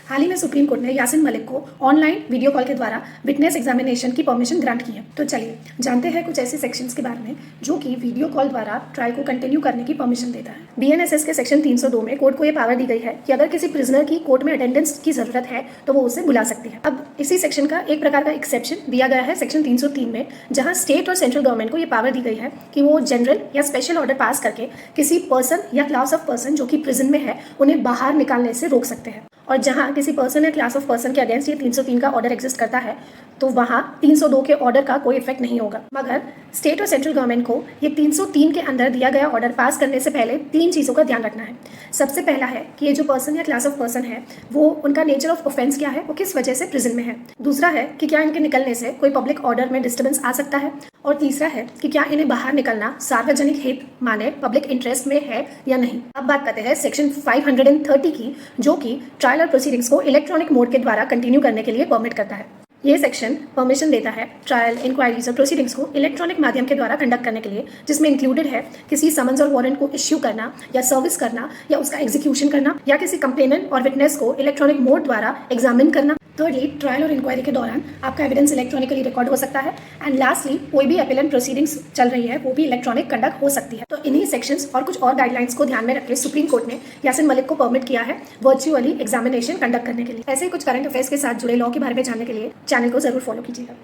हाल ही में supreme court ने यासिन मलिक को ऑनलाइन वीडियो कॉल के द्वारा विटनेस एग्जामिनेशन की परमिशन ग्रांट की है। तो चलिए जानते हैं कुछ ऐसे सेक्शंस के बारे में जो कि वीडियो कॉल द्वारा ट्रायल को कंटिन्यू करने की परमिशन देता है। बीएनएसएस के सेक्शन 302 में कोर्ट को यह पावर दी गई है कि अगर किसी प्रिजनर की कोर्ट में अटेंडेंस की जरूरत है तो वो उसे बुला सकती है। अब इसी सेक्शन का एक प्रकार का एक्सेप्शन दिया गया है सेक्शन 303 में, जहां स्टेट और सेंट्रल गवर्नमेंट को यह पावर दी गई है कि वो जनरल या स्पेशल ऑर्डर पास करके किसी पर्सन या क्लास ऑफ पर्सन जो कि प्रिजन में है उन्हें बाहर निकालने से रोक सकते हैं। और जहां किसी पर्सन या क्लास ऑफ पर्सन के अगेंस्ट ये 303 का ऑर्डर एग्जिस्ट करता है तो वहां 302 के ऑर्डर का कोई इफेक्ट नहीं होगा। मगर स्टेट और सेंट्रल गवर्नमेंट को ये 303 के अंदर दिया गया ऑर्डर पास करने से पहले 3 चीज़ों का ध्यान रखना है। सबसे पहला है कि ये जो पर्सन या क्लास ऑफ पर्सन है वो उनका नेचर ऑफ ऑफेंस क्या है, वो किस वजह से प्रिजन में है। दूसरा है कि क्या इनके निकलने से कोई पब्लिक ऑर्डर में डिस्टर्बेंस आ सकता है। और तीसरा है कि क्या इन्हें बाहर निकलना सार्वजनिक हित माने पब्लिक इंटरेस्ट में है या नहीं। अब बात करते हैं सेक्शन 530 की, जो कि ट्रायल और प्रोसीडिंग्स को इलेक्ट्रॉनिक मोड के द्वारा कंटिन्यू करने के लिए परमिट करता है। ये सेक्शन परमिशन देता है ट्रायल, इंक्वायरीज और प्रोसीडिंग्स को इलेक्ट्रॉनिक माध्यम के द्वारा कंडक्ट करने के लिए, जिसमें इंक्लूडेड है किसी समन्स और वारंट को इश्यू करना या सर्विस करना या उसका एग्जीक्यूशन करना या किसी कंप्लेनेंट और विटनेस को इलेक्ट्रॉनिक मोड द्वारा एग्जामिन करना। थर्डली, ट्रायल और इंक्वायरी के दौरान आपका एविडेंस इलेक्ट्रॉनिकली रिकॉर्ड हो सकता है। एंड लास्टली, कोई भी अपीलेंट प्रोसीडिंग्स चल रही है वो भी इलेक्ट्रॉनिक कंडक्ट हो सकती है। तो इन्हीं सेक्शंस और कुछ और गाइडलाइंस को ध्यान में रख के सुप्रीम कोर्ट ने यासिन मलिक को परमिट किया है वर्चुअली एग्जामिनेशन कंडक्ट करने के लिए। ऐसे ही कुछ करंट अफेयर्स के साथ जुड़े लॉ के बारे में जानने के लिए चैनल को जरूर फॉलो कीजिएगा।